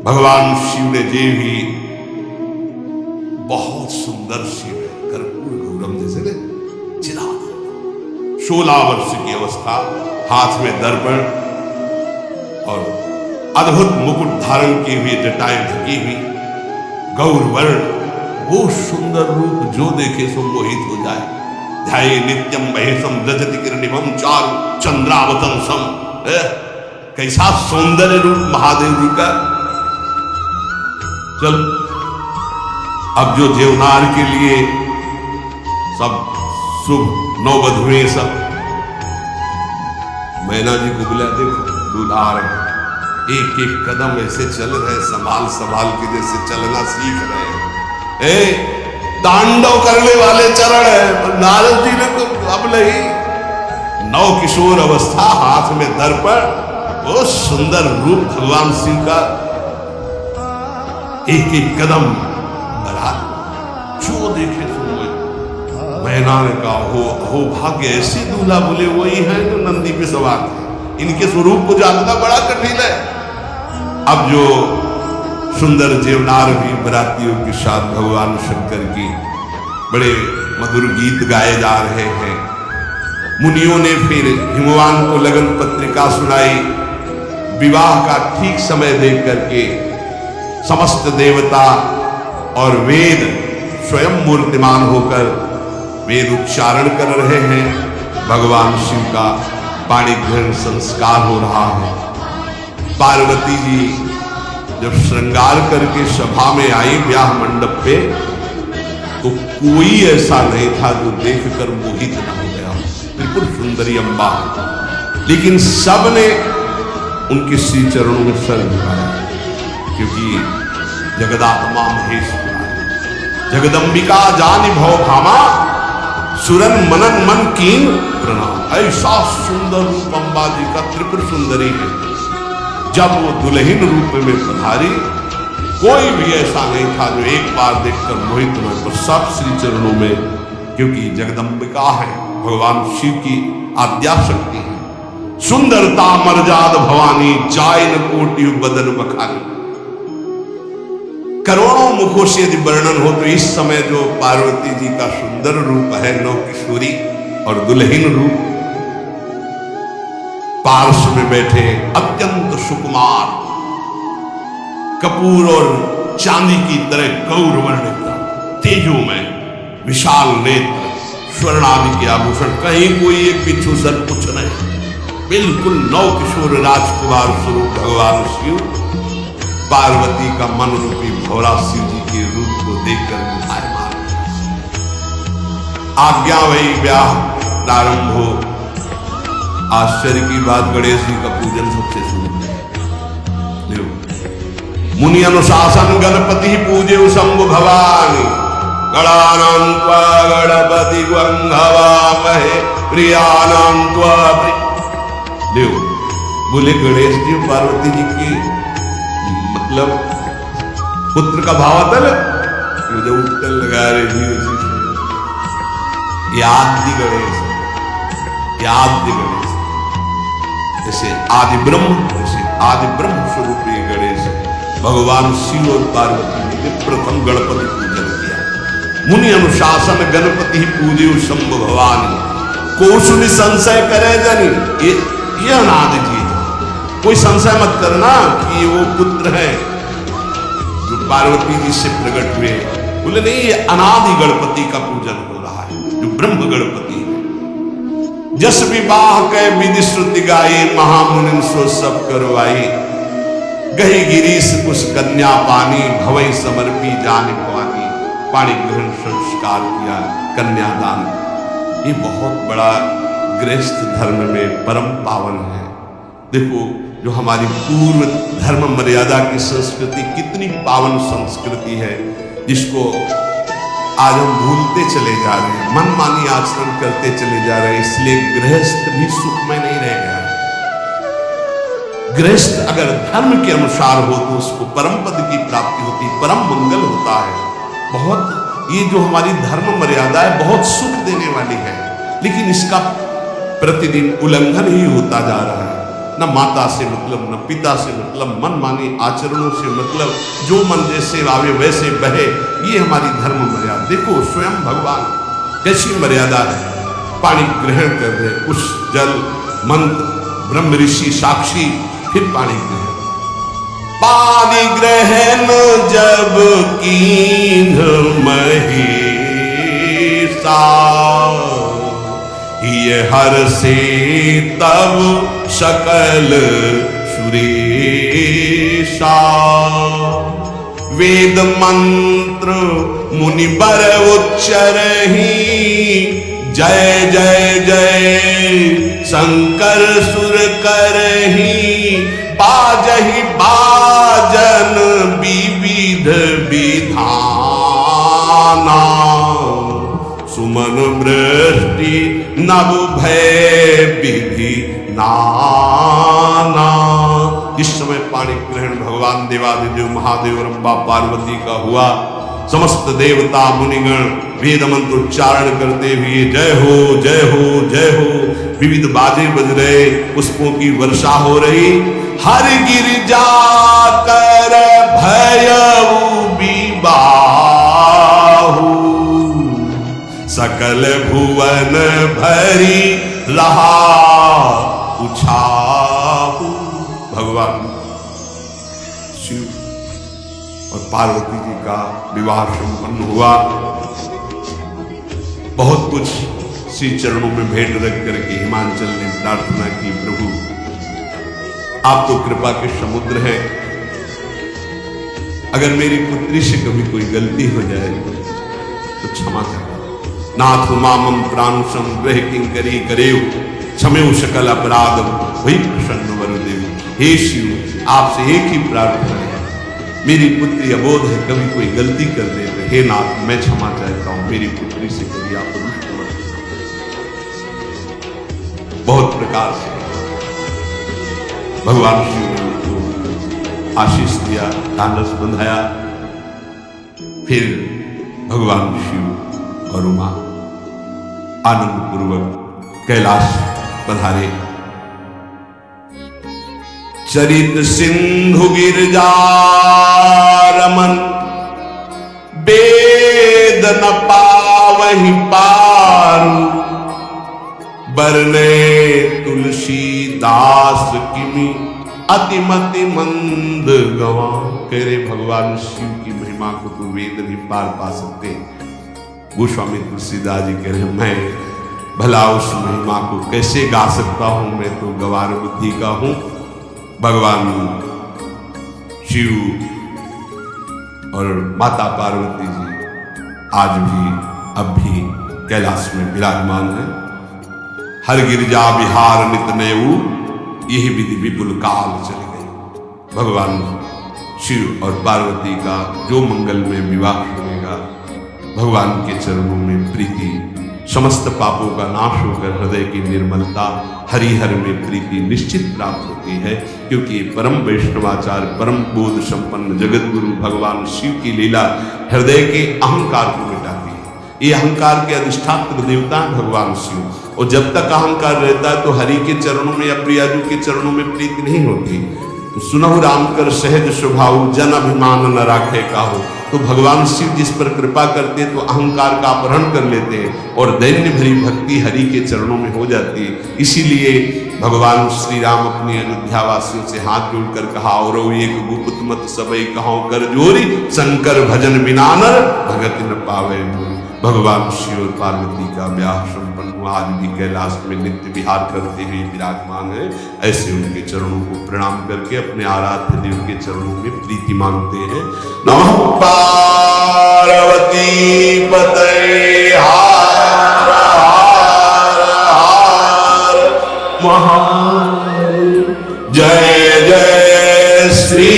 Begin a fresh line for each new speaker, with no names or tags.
भगवान शिव ने जे भी बहुत सुंदर शिव है, कर्पूर गौरम जैसे ने चिदानंद, 16 वर्ष की अवस्था, हाथ में दर्पण और अद्भुत मुकुट धारण किए हुए, जटाएं ढकी हुई, गौरवर्ण, वो सुंदर रूप जो देखे सो मोहित हो जाए। ध्याये नित्यम महेशम रजत किरणिमं चारु चंद्रावतंसम। कैसा सौंदर्य रूप महादेव जी का। चल अब जो जेवनार के लिए सब शुभ नौबधुएं सब मैना जी को बुला, देखो दूल्हा आ रहे, एक एक कदम ऐसे चल रहे, संभाल संभाल के जैसे चलना सीख रहे हैं। तांडव करने वाले चरण है, पर नारद जी ने तो अब नहीं, नौ किशोर अवस्था, हाथ में दर्पण, वो सुंदर रूप भगवान शिव का, एक एक कदम बढ़ा, जो देखे सो मैना ने कहा हो भाग्य, ऐसे दूल्हा बोले वही है जो नंदी पे सवार थे, इनके स्वरूप को जानना बड़ा कठिन है। अब जो सुंदर जेवनार भी बरातियों के साथ भगवान शंकर की बड़े मधुर गीत गाए जा रहे हैं। मुनियों ने फिर हिमवान को लगन पत्रिका सुनाई, विवाह का ठीक समय देख करके समस्त देवता और वेद स्वयं मूर्तिमान होकर वेद उच्चारण कर रहे हैं। भगवान शिव का पाणी ग्रहण संस्कार हो रहा है। पार्वती जी जब श्रृंगार करके सभा में आई ब्याह मंडप पे, तो कोई ऐसा नहीं था जो देखकर मोहित न हो गया। बिल्कुल सुंदरी अम्बा, लेकिन सब ने उनके श्री चरणों में सर झुकाया, क्योंकि जगदात्मा महेश जगदम्बिका जानि भव भामा, सुरन मनन मन कीन प्रणाम। ऐसा सुंदर रूप अम्बा जी का, त्रिपुर सुंदरी है। जब वो दुल्हन रूप में पधारी, कोई भी ऐसा नहीं था जो एक बार देखकर मोहित न हो, सब श्री चरणों में, क्योंकि जगदम्बिका है, भगवान शिव की आद्या शक्ति है। सुंदरता मर्याद भवानी, जाय न कोटि बदन बखानी। करोड़ों मुखों से यदि वर्णन हो तो इस समय जो पार्वती जी का सुंदर रूप है, नौ किशोरी और दुल्हन रूप, पार्श्व में बैठे अत्यंत सुकुमार, कपूर और चांदी की तरह गौरवर्ण, तेजोमय, विशाल नेत्र, स्वर्ण आदि के आभूषण, कहीं कोई एक बिच्छू सर कुछ नहीं, बिल्कुल नौ किशोर राजकुमार स्वरूप भगवान शिव। पार्वती का मन रूपी भौरा शिव जी के रूप को देखकर मुस्कुराए। आज्ञा वही, ब्याह प्रारंभ हो। आश्चर्य की बात, गणेश जी का पूजन सबसे शुरू है। मुनि अनुशासन गणपति पूजे शंभु भवानी, गणानां त्वा गणपति गंघवामहे, प्रियानां त्वा बोले गणेश जी पार्वती जी की मतलब पुत्र का भाव आता है, जो उत्तर लगा रहे जी, याद गणेश, याद गणेश, जैसे आदि ब्रह्म, जैसे आदि ब्रह्म स्वरूप गणेश भगवान शिव और पार्वती जी ने प्रथम गणपति पूजन किया। मुनि अनुशासन गणपति पूजे शंभु भवानी, कोसुनि संशय करे जनी, ये अनादि चीज, कोई संशय मत करना कि वो पुत्र है जो पार्वती जी से प्रकट हुए। बोले नहीं, ये अनादि गणपति का पूजन हो रहा है, जो ब्रह्म गणपति है। जस विवाह के विधि श्रुति गाई, महामुनि सो सब करवाई, गही गिरीश कुछ कन्या पानी, भवई समर्पी जान पानी, पाणी ग्रहण संस्कार किया, कन्यादान। ये बहुत बड़ा गृहस्थ धर्म में परम पावन है। देखो जो हमारी पूर्व धर्म मर्यादा की संस्कृति कितनी पावन संस्कृति है, जिसको आज हम भूलते चले जा रहे हैं, मनमानी आचरण करते चले जा रहे हैं। इसलिए गृहस्थ भी सुखमय नहीं रह गया। गृहस्थ अगर धर्म के अनुसार हो तो उसको परम पद की प्राप्ति होती, परम मंगल होता है। बहुत ये जो हमारी धर्म मर्यादा है बहुत सुख देने वाली है, लेकिन इसका प्रतिदिन उल्लंघन ही होता जा रहा है। न माता से मतलब, न पिता से मतलब, मन मानी आचरणों से मतलब, जो मन जैसे आवे वैसे बहे, ये हमारी धर्म मर्यादा। देखो स्वयं भगवान कैसी मर्यादा है, पानी ग्रहण कर रहे, कुछ जल मंत्र, ब्रह्म ऋषि साक्षी, फिर पानी ग्रहण। पानी ग्रहण जब कीन्ह महेशा, ये हर से तब सकल सुरेशा। वेद मंत्र मुनिबर उच्चरहि, जय जय जय शंकर सुर करहि। बाजहि बाजन विविध विधाना, सुमन वृष्टि नभ भय विधि नाना। इस समय पाणी ग्रहण भगवान देवादिदेव महादेव रंबा पार्वती का हुआ। समस्त देवता मुनिगण वेद मंत्र उच्चारण करते हुए जय हो जय हो जय हो, विविध बाजे बज रहे, पुष्पों की वर्षा हो रही। हर गिरिजा कर भयउ विबाहु, सकल भुवन भरी रहा उछाहु। भगवान शिव और पार्वती जी का विवाह संपन्न हुआ। बहुत कुछ श्री चरणों में भेंट रख करके हिमांचल ने प्रार्थना की, प्रभु आप तो कृपा के समुद्र हैं, अगर मेरी पुत्री से कभी कोई गलती हो जाए तो क्षमा कर। नाथ मामम प्राणुषम ग्रह किंकरी करेव, क्षमेव सकल अपराधम वही प्रसन्न वरुदेव। हे शिव, आपसे एक ही प्रार्थना है, मेरी पुत्री अबोध है, कभी कोई गलती कर दे तो हे नाथ मैं क्षमा चाहता हूं, मेरी पुत्री से कभी आप रुष्ट मत। बहुत प्रकार से भगवान शिव ने उनको आशीष दिया, ढांढस बंधाया। फिर भगवान शिव और उमा आनंद पूर्वक कैलाश पधारे। चरित सिंधु गिरजा रमन, वेद न पावहि पारु। बरने तुलसीदास किमि, अतिमति मंद गवा। कह रहे भगवान शिव की महिमा को तो वेद नहीं पार पा सकते। गोस्वामी तुलसीदास जी कह रहे मैं भला उस महिमा को कैसे गा सकता हूं, मैं तो गवार बुद्धि का हूं। भगवान शिव और माता पार्वती जी आज भी अब भी कैलाश में विराजमान है। हर गिरिजा विहार नित नयऊ, यही विधि विपुल काल चली गई। भगवान शिव और पार्वती का जो मंगल में विवाह होगा, भगवान के चरणों में प्रीति, समस्त पापों का नाश होकर हृदय की निर्मलता, हरिहर में प्रीति निश्चित प्राप्त होती है। क्योंकि परम वैष्णवाचार्य, परम बोध संपन्न जगत गुरु भगवान शिव की लीला हृदय के अहंकार को मिटाती है। ये अहंकार के अधिष्ठात्र देवता भगवान शिव, और जब तक अहंकार रहता है तो हरि के चरणों में या प्रियाजू के चरणों में प्रीति नहीं होती। सुनहु राम कर सहज स्वभाव, जन अभिमान न राखे काहू। तो भगवान शिव जिस पर कृपा करते तो अहंकार का अपहरण कर लेते हैं और दैन्य भरी भक्ति हरि के चरणों में हो जाती है। इसीलिए भगवान श्री राम अपनी अयोध्या वासियों से हाथ जोड़कर कहा, और एक गुप्त मत सबई कहो कर जोरी, शंकर भजन बिना नर भगत न पावे मोरी। भगवान शिव और पार्वती का ब्याह संपन्न हुआ। आज भी कैलाश में नित्य विहार करते हुए विराजमान है। ऐसे उनके चरणों को प्रणाम करके अपने आराध्य देव के चरणों में प्रीति मांगते हैं। नमः पार्वती पते हार हार हार महा, जय जय श्री